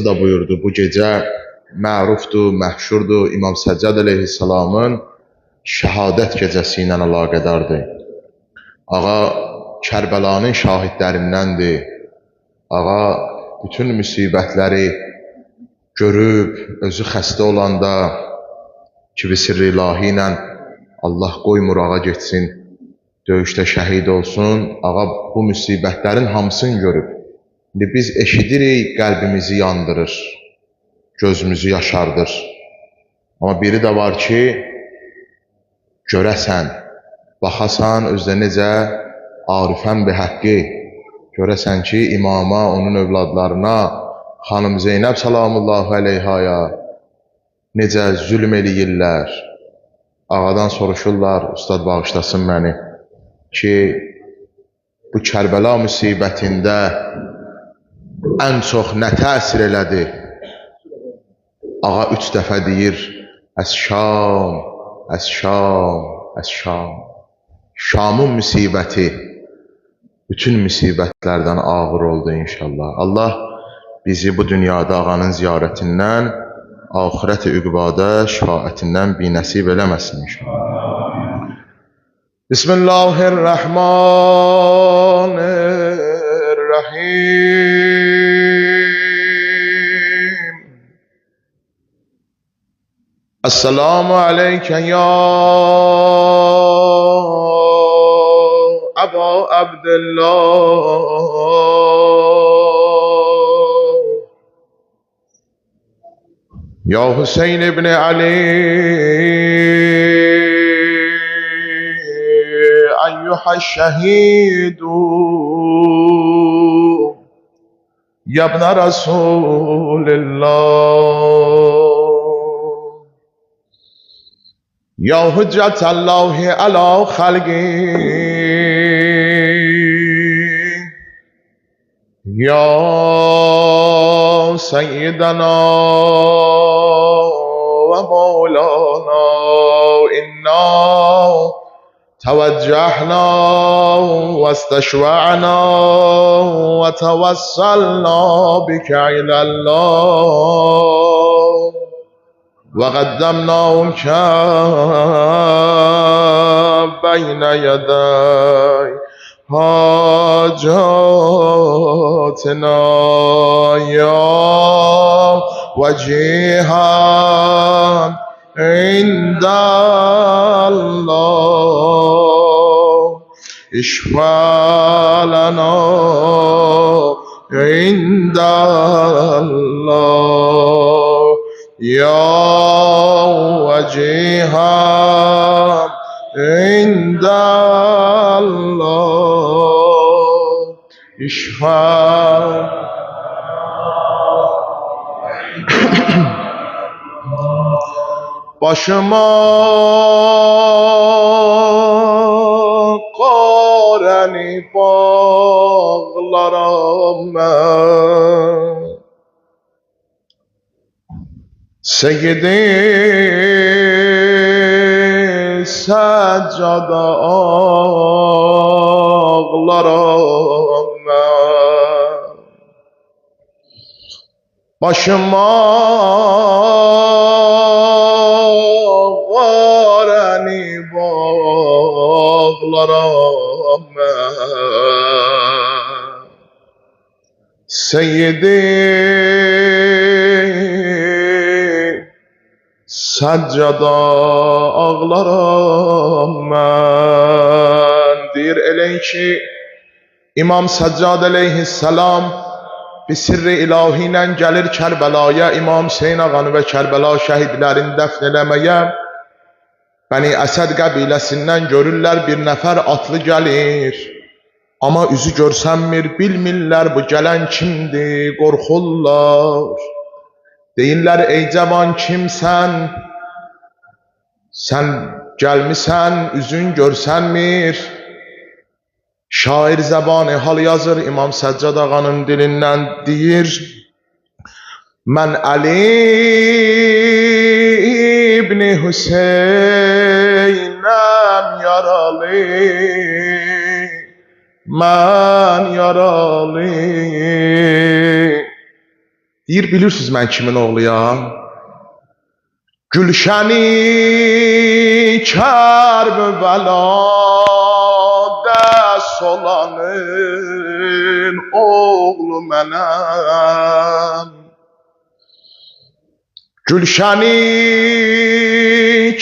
da buyurdu, bu gecə mərufdur, məhşurdur, İmam Səccad əleyhissalamın şəhadət gecəsi ilə əlaqədardır. Ağa Kərbəlanın şahidlərindəndir. Ağa bütün müsibətləri görüb, özü xəstə olanda ki, sirri ilahi ilə Allah qoymur ağa getsin, döyüşdə şəhid olsun. Ağa bu müsibətlərin hamısını görüb. İndi biz eşidirik, qəlbimizi yandırır, gözümüzü yaşardır. Amma biri də var ki, görəsən, baxasan özdə necə arifən bir həqqi, görəsən ki, imama, onun övladlarına, xanım Zeynəb salamullahu əleyhaya necə zülm eləyirlər. Ağadan soruşurlar, ustad bağışlasın məni, ki, bu Kərbəla müsibətində ən çox nə təsir elədi? Ağa 3 dəfə deyir, Əs-Şam, Əs-Şam, Əs-Şam. Şamın müsibəti bütün müsibətlərdən ağır oldu inşallah. Allah bizi bu dünyada ağanın ziyarətindən, ahirət-i üqbada şəfaətindən binəsib eləməsin inşallah. Bismillahirrahmanirrahim. Esselamu aleyke ya Aba Abdullah, ya Hüseyin ibn Ali, eyyuha şehidu, ya ibn Resulillah, ya hüccetallahi ala halqi, ya seyyidana ve maulana, inna توجهنا واستشفعنا وتوسلنا بك إلى الله وقدمناك بين يدي حاجاتنا يا وجيها عند الله اشفع لنا عند الله يا وجيها عند الله اشفع. başıma qarəni bağlaram mən, Seyyidi Səccada ağlaram mən, başıma bağlaram mən, Seyyidi Səccada ağlaram mən. Deyir elə ki, İmam Səccad əleyhissalam bir sirri ilahi ilə gəlir Kərbəlaya, İmam Hüseyin ağanı və Kərbəla şəhidlərini dəfn eləməyə. Bəni Əsəd qəbiləsindən görürlər, bir nəfər atlı gəlir. Amma üzü görsənmir, bilmirlər bu gələn kimdir, qorxurlar. Deyirlər, ey cavan kimsən? Sən gəlmisən, üzün görsənmir. Şair zəbanı hal yazır, İmam Səccad ağanın dilindən deyir, mən Ali İbni Hüseynəm yaralı, mən yaralı. Deyir, bilirsiniz mən kimin oğluyam? Gülşəni Kərbəlada solanın oğlu mənəm. Gülşəni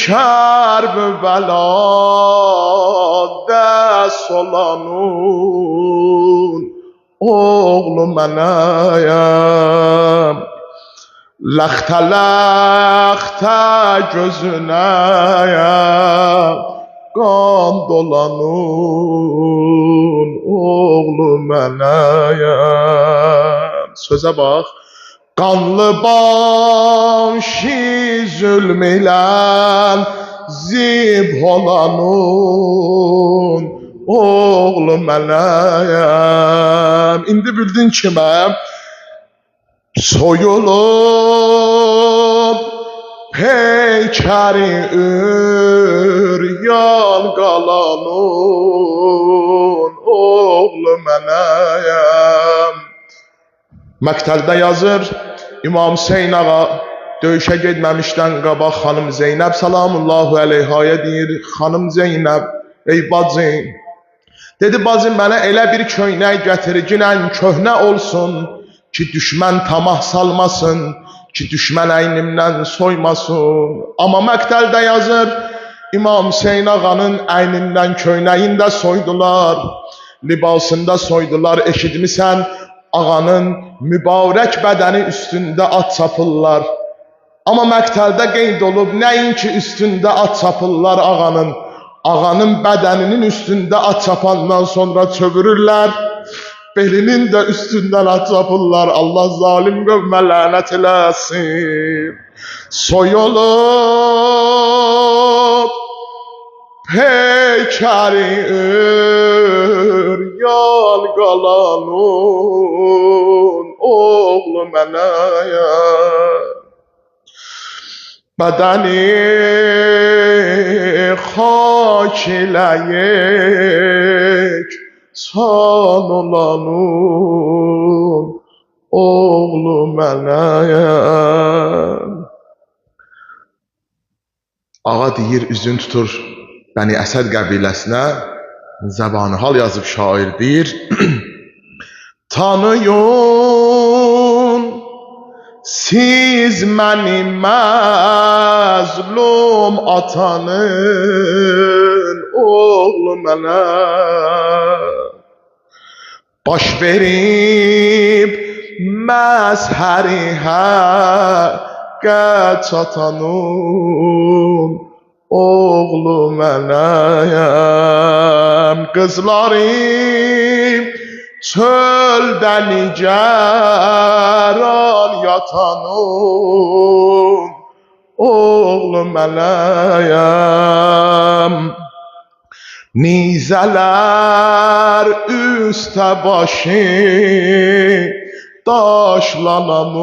Kərbəlada solanın oğlu mənəm. Laxta laxta gözünə qan dolanın oğlu mənəm. Sözə bax. Qanlı başı zülm ilə zib olanın oğlu mənəm. İndi bildin kimə? Soyulup peykəri üryan qalanın oğlu mənəm. Məktəldə yazır İmam Hüseyn ağa döyüşə getməmişdən qabaq xanım Zeynəb salamullahu əleyhaya deyir, xanım Zeynəb, ey bacım, dedi bacım mənə elə bir köynək gətir, ginən köhnə olsun ki düşmən tamah salmasın, ki düşmən əynimdən soymasın. Amma məktəldə yazır İmam Hüseyn ağanın əynindən köynəyində soydular, libasında soydular, eşitmisən? Ağanın mübarək bədəni üstündə at çapırlar. Amma məktəldə qeyd olub, nəinki üstündə at çapırlar ağanın. Ağanın bədəninin üstündə at çapandan sonra çövürürlər. Belinin də üstündən at çapırlar. Allah zalim qövmə lənət eləsin. Soyulub peykəri üryan qalanın oğlu mənəm. Bədəni xak eləyik san olanın oğlu mənəm. Ağa deyir, üzün tutur Bəni Əsəd qəbiləsinə, zəbanı hal yazıb şair deyir. Tanıyın siz mənim məzlum atanın oğlu mənəm. Baş verib məzhəri həqqə çatanın oğlu mənəm. Qızlarım çöldə nigaran yatanın oğlu mənəm. Nizələr üstə başı daşlananın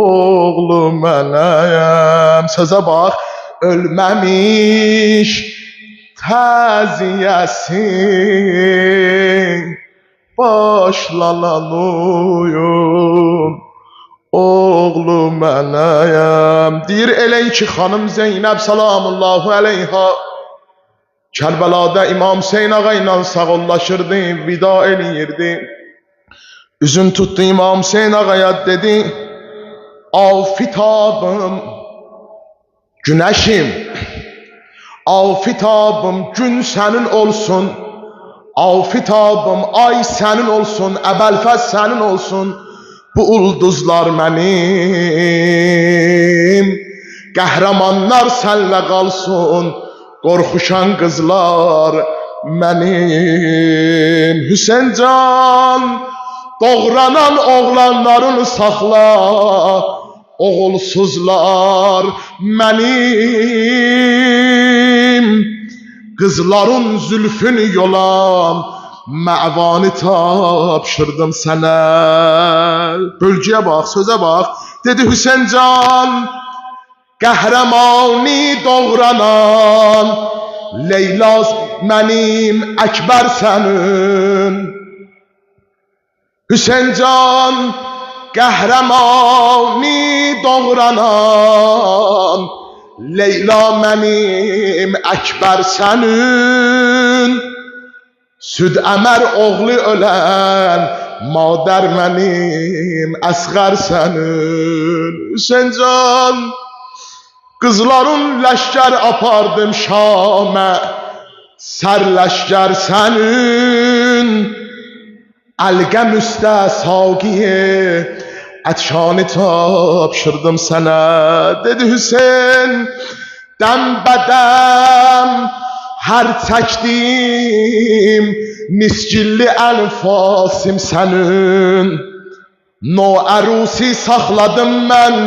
oğlu mənəm. Sözə bax. Ölməmiş təziyəsi başlananıyım oğlu mənəm. Deyir elə ki xanım Zeynəb salamullahu əleyha Kərbəlada İmam Hüseyn ağa ilə sağollaşırdı, vida eləyirdi. Üzün tutdu İmam Hüseyn ağaya dedi, afitabım Güneşim, afitabım gün sənin olsun, afitabım ay sənin olsun, əbəlfəz sənin olsun, bu ulduzlar mənim, qəhrəmanlar sənlə qalsın, qorxuşan qızlar mənim. Hüseyn can, doğranan oğlanların saxla, oğulsuzlar mənim, qızların zülfünü yolan, məvanı tapşırdım sənə. Bölgəyə bax, sözə bax. Dedi Hüseyn can, qəhrəmani doğranan, Leylaz mənim, Əkbər sənin. Hüseyn can, qəhrəmani doğranan Leyla mənim Əkbər sənin Süd əmər oğlu ölən Madər mənim Əsğər sənin Hüseyin can Qızların ləşkər apardım Şamə Sərləşkər sənin Əlqəm üstə saqiyə Ətşanı tapşırdım sənə Dedi Hüseyin Dəm bədəm Hər çəkdim Miscilli ənfasim sənin No ərusi saxladım mən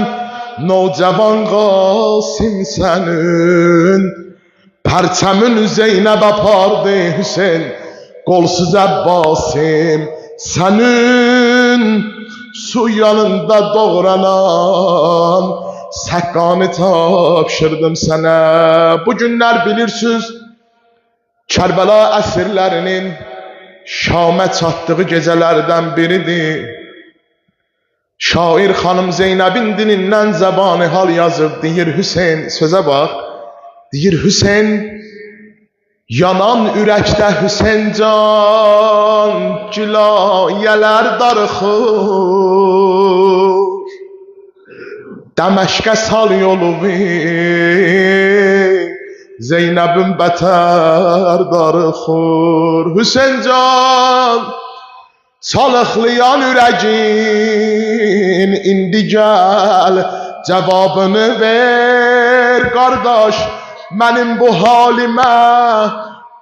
Nocavan Qasim sənin Pərçəmin Zeynəb apardı Hüseyin Qolsuz Əbbasim sənin Su yanında doğranan Səqqanı tapşırdım sənə Bu günlər bilirsiniz Kərbəla əsirlərinin Şamə çatdığı gecələrdən biridir Şair xanım Zeynəbin dilindən zəbani hal yazıb Deyir Hüseyin sözə bax Deyir Hüseyin Yanan ürəkdə Hüseyin can Gülayələr darıxır Dəməşqə sal yolu Zeynəbin bətər darıxır Hüseyin can Çalıqlayan ürəgin indi gəl Cavabını ver qardaş Mənim bu halimə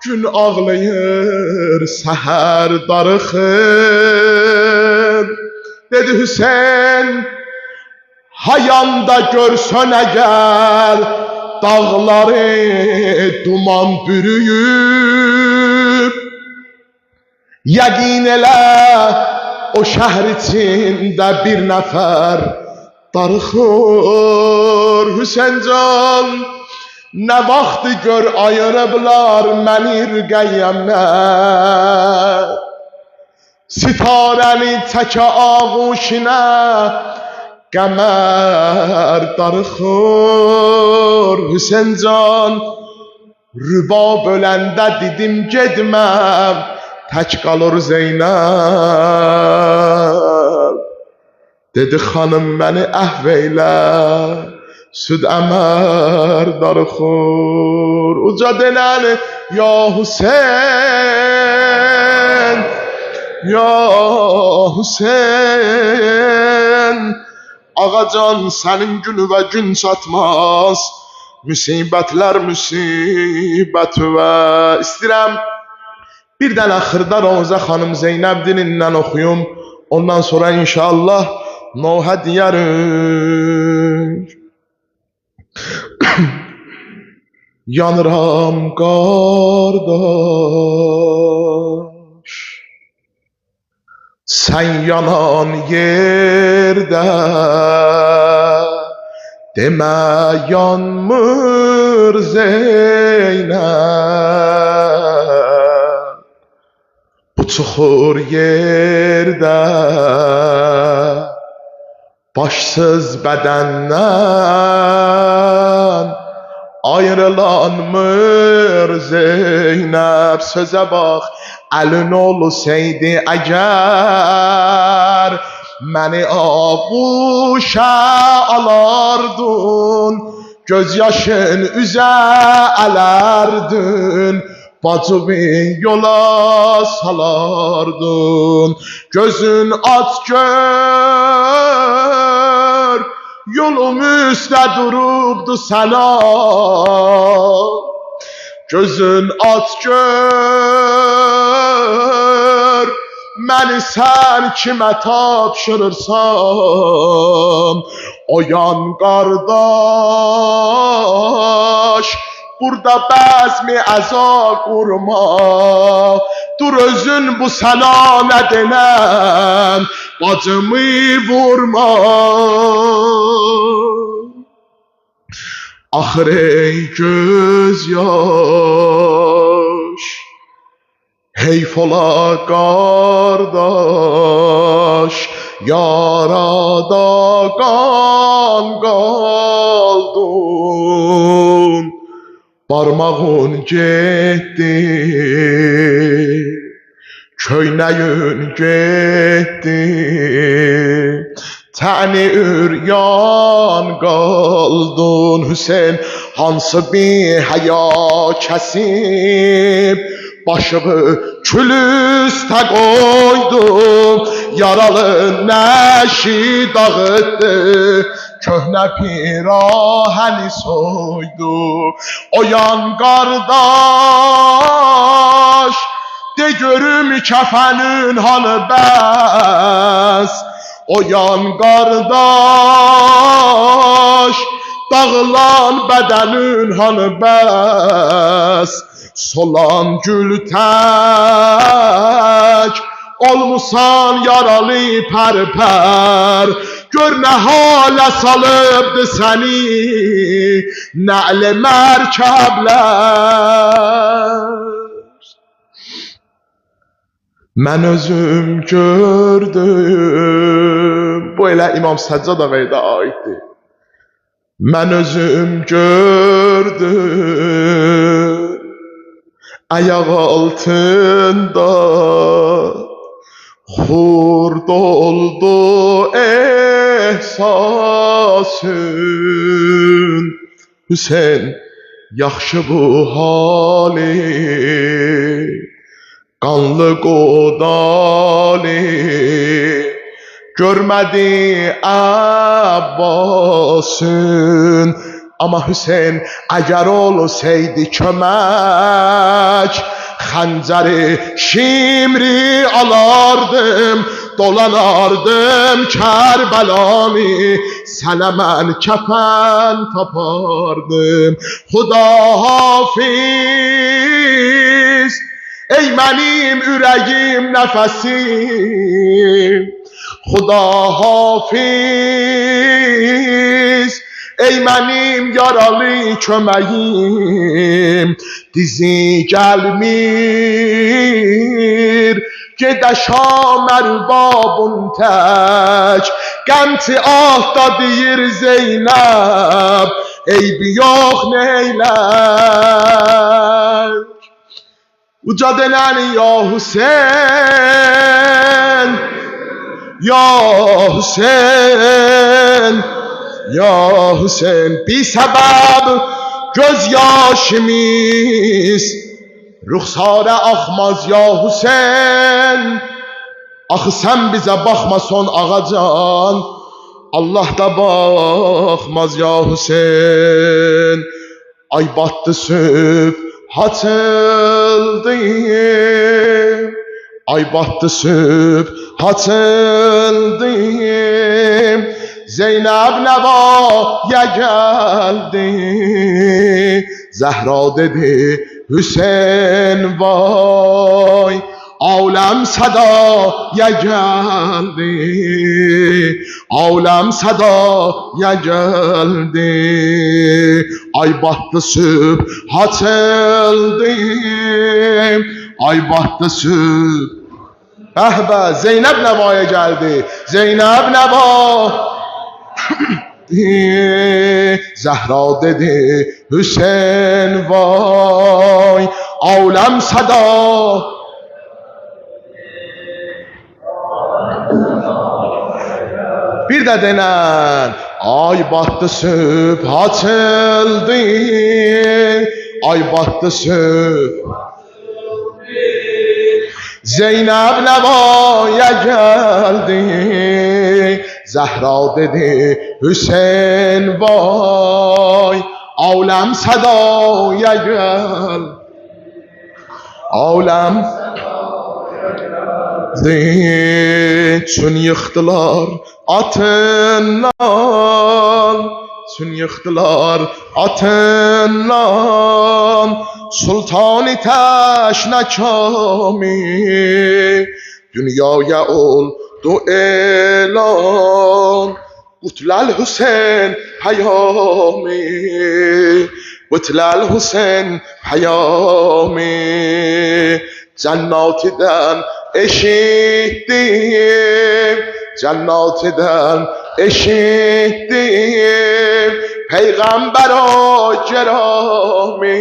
gün ağlayır Səhər darıxır Dedi Hüseyin Hayanda görsən əgər Dağları duman bürüyüb Yəqin elə o şəhər içində bir nəfər darıxır Hüseyin can Nə vaxtı gör ayırıblar məni rüqəyyəmdən Sitarəni çəkə ağuşinə Qəmər darıxır Hüseyin can Rüba böləndə dedim gedməm Tək qalır Zeynəb Dedi xanım məni əhv eylə Süd əmər darıxır Uca denən Ya Hüseyin Ya Hüseyin Ağacan sənin günü və gün çatmaz Müsibətlər müsibət və İstəyirəm bir dənə xırda Rozə xanım Zeynəb dilindən oxuyum Ondan sonra inşallah Nohə deyərik Yanıram qardaş Sən yanan yerdə Demə yanmır Zeynəb Bu çuxur yerdə Başsız bədəndən Ayrılanmır Zeynəb Sözə bax Əlin olsaydı əgər Məni ağuşa alardın Göz yaşın üzə ələrdin Bacımı yola salardın Gözün aç gör Yolum üstə durubdu sənə Gözün aç gör Məni sən kimə tapşırırsan Oyan qardaş Burada bəzmi əza qurma Dur özün bu sənə nə denəm Bacımı vurma Axır ey göz yaş Heyf ola qardaş yarada qan qaldın, barmağın getdi, köynəyin getdi, təni üryan qaldın. Hüseyin hansı bir həya kəsib, başımı külüstə qoydum, yaralı nəşi dağıtdı, köhnə pirahəni soydu. Oyan qardaş, de görüm kəfənin hanı bəs. Oyan qardaş, dağılan bədənin hanı bəs. Solan gül tək, olmusan yaralı pər-pər. Gör nə halə salıbdı səni nə'l mərkəblər. Mən özüm gördüm. Bu elə İmam Səccad ağaya aiddir. Mən özüm gördüm, ayaq altında xurd oldu ehsasın. Hüseyin, yaxşı bu hali, qanlı qodalı, görmədi Abbasın. Ama Hüseyin əgər olsaydı kömək, xəncəri şimri alardım, dolanardım Kərbəlanı, sənə mən kəfən tapardım. Xuda hafiz, ey mənim ürəyim nəfəsim. Xuda hafiz, ey mənim yaralı köməyim. Dizi gəlmir, gedə Şam ərbabın tək, qəmti ahda deyir Zeynəb, eybi yox neylək. Uca denən ya Hüseyin, ya Hüseyin, ya Hüseyin, bir səbəb göz yaşımız ruxsarə axmaz ya Hüseyin. Axı sən bizə baxma son ağacan, Allah da baxmaz ya Hüseyin. Ay battı sübh açıldı, ay battı sübh açıldı, Zeynəb Nəvaya gəldi. Zəhra dedi Hüseyin vay, aləm sədaya gəldi, aləm sədaya gəldi. Ay battı sübh açıldı, ay battı sübh. Əhbə, Zeynəb Nəvaya gəldi, Zeynəb Nəva. Zəhra dedi Hüseyin vay, aləm səda. Bir də denən, ay battı sübh açıldı, ay battı sübh. Zeynəb Nəvaya gəldi, Zəhra dedi Hüseyin vay, aləm sədaya gəl. Aləm çün yıxdılar atından, çün yıxdılar atından, Sultan-ı təşnəkami, dünyaya oldu elan. Qutləl Hüseyin pəyami, qutləl Hüseyin pəyami, cənnatidən eşitdim, جناتدن eşittim Peygamber o ceramim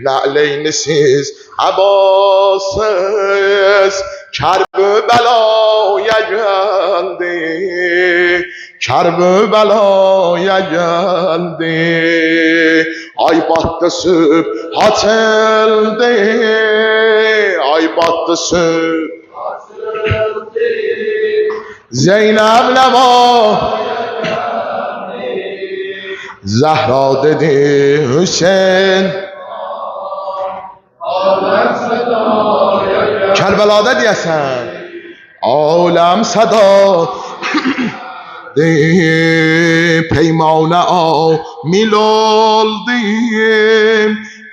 Na'leynisiz Abbasız Kerbela'ya geldi Kerbela'ya geldi Ay battı sübhat elde Ay battı sübhat Zeynep Leva Zahra dedi Hüseyin Kerbela'da diyesen Alem sada پیمان آمیل oldum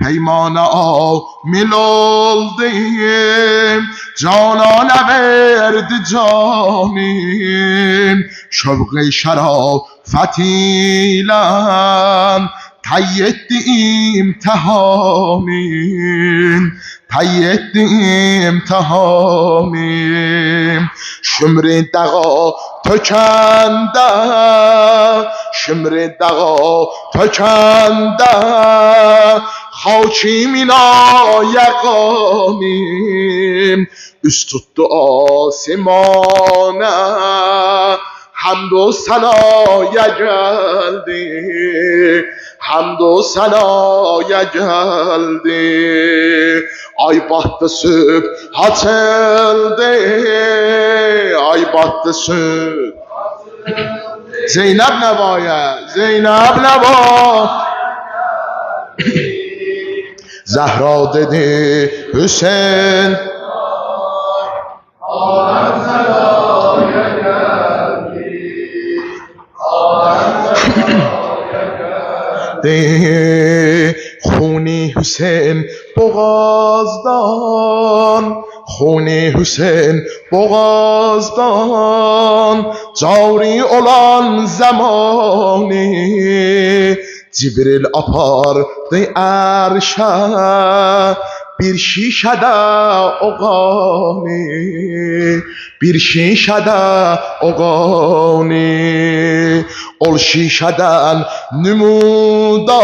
پیمان آمیل oldum جانانه ورد جانیم شوق شرافتیلم تیت امتحانیم تیت امتحانیم شمر دقا tökəndə şümri dağa tökəndə hakimin ayaqanim üst tutdu asimana hamd o sanaya geldi hamd o sanaya geldi ay battı sübhat elde ay battı sübhat Zeynep Neva'ya Zeynep Neva Zahra dedi Hüseyin Alem sadaya geldi Alem sadaya geldi خونی حسین بغازدان خونی حسین بغازدان جاری olan زمانی Cibril apardı erşe bir şişede oğani bir şişede oğani ol şişeden numudar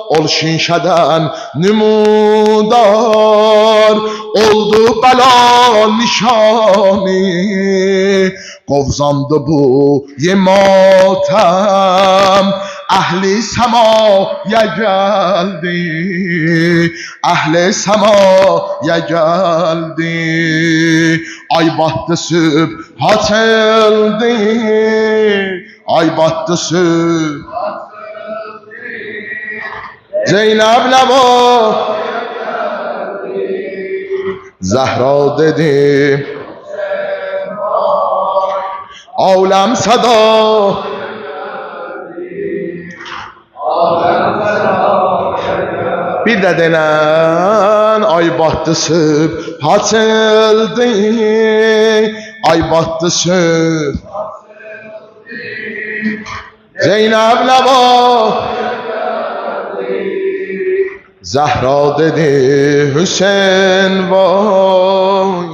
ol şişeden numudar oldu bela nişani qovzandı bu yematem ahli semaya geldi ahli semaya geldi ay battı sübhat elde ay battı sübhat Zeynep Leva Zahra dedi Alem sada Bir de denen ay battı sübhat elde ay battı sübhat Zeynep Leva Zahra dedi Hüseyin vay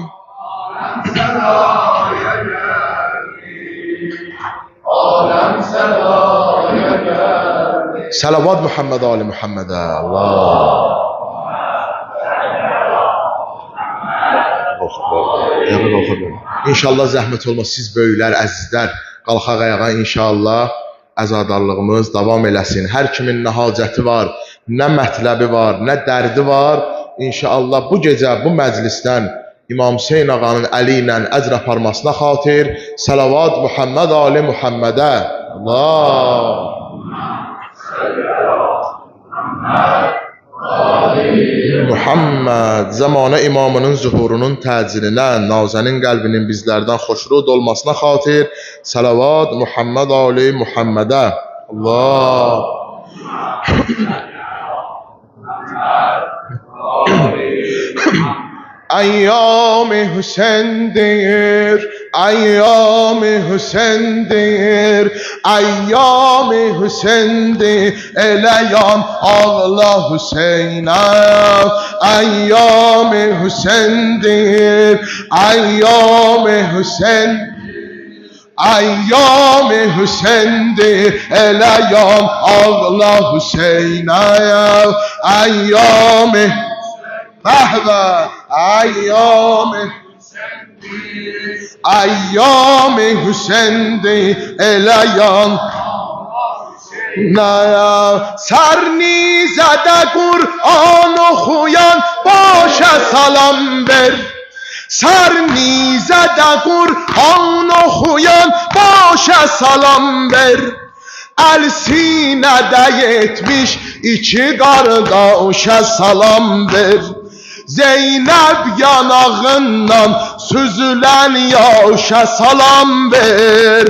Alem sadaya geldi Salavat Muhammed Ali Muhammed'e Allah İnşallah zəhmət olmaz siz böyüklər, əzizlər qalxaq ayağa inşallah əzadarlığımız davam eləsin. Hər kimin nə hacəti var, nə mətləbi var, nə dərdi var. İnşallah bu gecə bu məclisdən İmam Hüseyin ağanın əli ilə əcr aparmasına xatir Salavat Muhammed Ali Muhammedə Allah Muhammed zamanə imamının zuhurunun təcilinə nazənin qəlbinin bizlərdən xoşrud olmasına xatir Salavat Muhammed Ali Muhammedə Allah ایام حسینdir ایام حسینdir ایام حسینdir eleyan ağla Hüseyin'e ایام حسینdir ایام حسین ایام حسینdir eleyan ağla Hüseyin'e ایام بهبه ایام حسینdir eleyan نه سرنی زده قرآن و خویان باشه سلام بر سرنی زده قرآن و خویان باشه سلام بر Elsinədə 72 qardaşa salam ver Zeynəb yanağından süzülən yaşa salam ver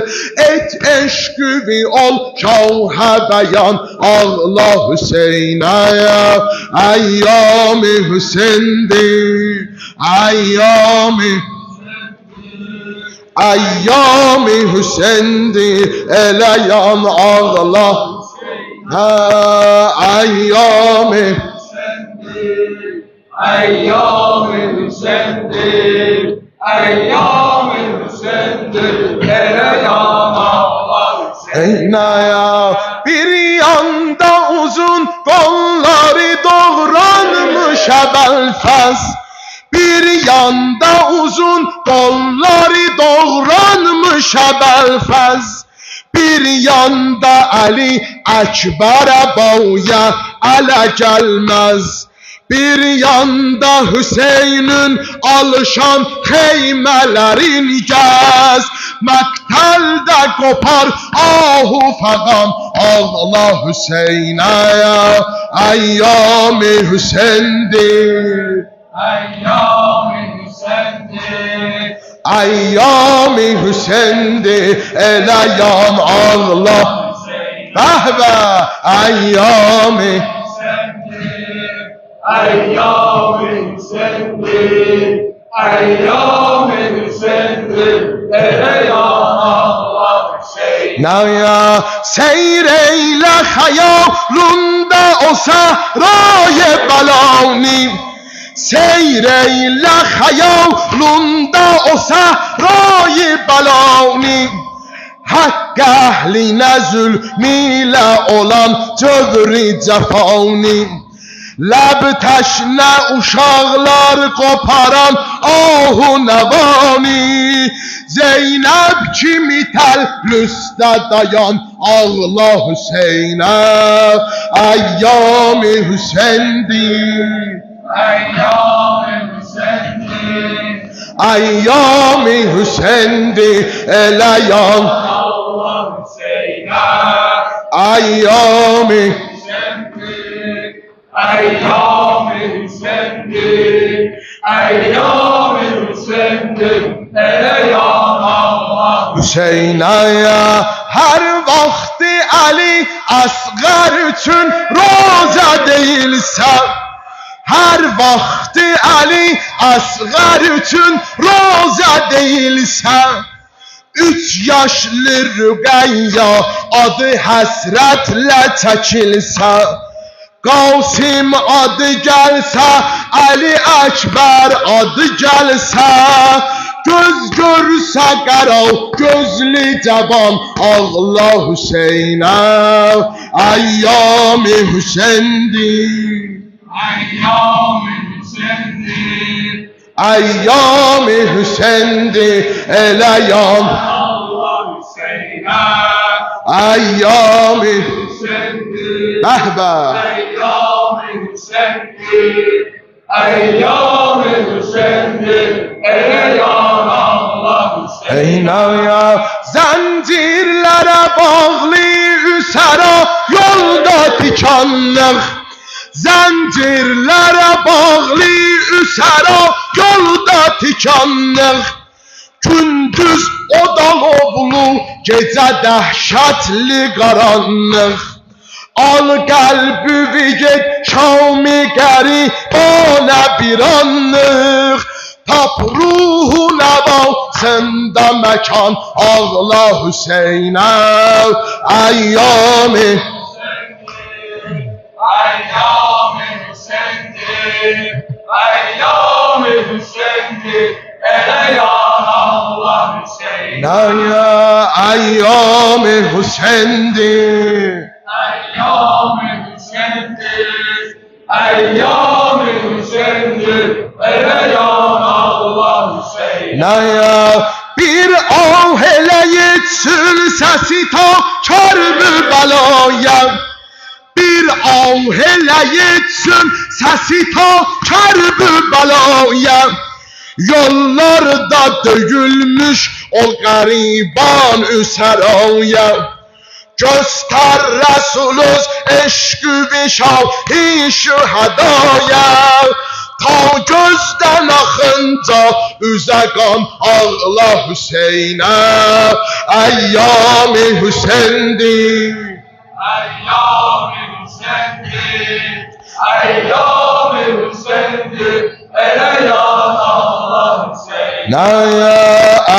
Et eşqüvi ol şahə bəyan ağla Hüseynə Əyyam-ı Hüseyndir Əyyam-ı ایام حسینdir eleyan ağla ایام حسینdir ایام حسینdir ایام حسینdir eleyan ağla Hüseyn'e bir yanda uzun kolları doğranmış Əbəlfəz Bir yanda uzun kolları doğranmış Əbəlfəz Bir yanda Ali Əkbərə boya ələ gəlməz Bir yanda Hüseynin alışan xeymələrin gəz Məqtəldə qopar ahu fəqan ağla Hüseynə Əyyam-ı Hüseyndir ایام حسینdir ایام حسینdir eleyan ağla Bəhbə ایام حسینdir ایام حسینdir ایام حسینdir eleyan ağla Nəyə seyr eylə xəyalında o səhray bəlani سیر ایله خیالوندا o səhray bəlani Haqq əhlinə zulmilə olan cövri cəfani Ləb təşnə uşaqlar qoparan ahu nəvani Zeynəb kimi təllüstə dayan ağla Hüseynə Əyyam-ı Hüseyndir ایام حسینdir ایام حسینdir eleyan ağla Hüseynə ایام حسینdir ایام حسینdir ایام حسینdir eleyan ağla Hüseynə hər vaxt Ali Əsğər üçün roza deyilsə Hər vaxt Ali Əsğər üçün roza deyilsə 3 yaşlı Rüqəyya adı həsrətlə çəkilsə Qasim adı gəlsə Ali Əkbər adı gəlsə Göz görsə qara gözlü cavan ağla Hüseynə Əyyam-ı Hüseyndir ایام حسینdir ایام حسینdir eleyan ağla Hüseynə ایام حسینdir bəhbə ایام حسینdir ایام حسینdir eleyan ağla Hüseynə Eynaya zəncirlərə bağlı üsəra yolda tikanlıq Zəncirlərə bağlı üsəra yolda tikanlıq Gündüz odalovlu gecə dəhşətli qaranlıq Al qəlbi get Şami qəribanə bir anlıq tap ruhu levasında mekan ağla Hüseyin'e eyyam-ı Eyyam-ı Hüseyin'dir, Eyyam-ı Hüseyin'dir, ele yan Allah Hüseyin. eyyam-ı Hüseyin'dir. Eyyam-ı Hüseyin'dir, Eyyam-ı Hüseyin'dir, ele yan Allah Hüseyin. Bir ah elə yetsin səsi ta Kərbəlaya. Bir ah elə yetsin səsi ta Kərbəlaya. Yollarda döyülmüş o qəriban üsəraya. Göster Resulüz eşkü ve şahi şühedaya. Ta gözden akınca üze kan ağla Hüseyin'e eyyam-ı Hüseyin'dir. Eyyam-ı Hüseyin'dir, Eyyam-ı Hüseyin'dir, ele yan Allah Hüseyin.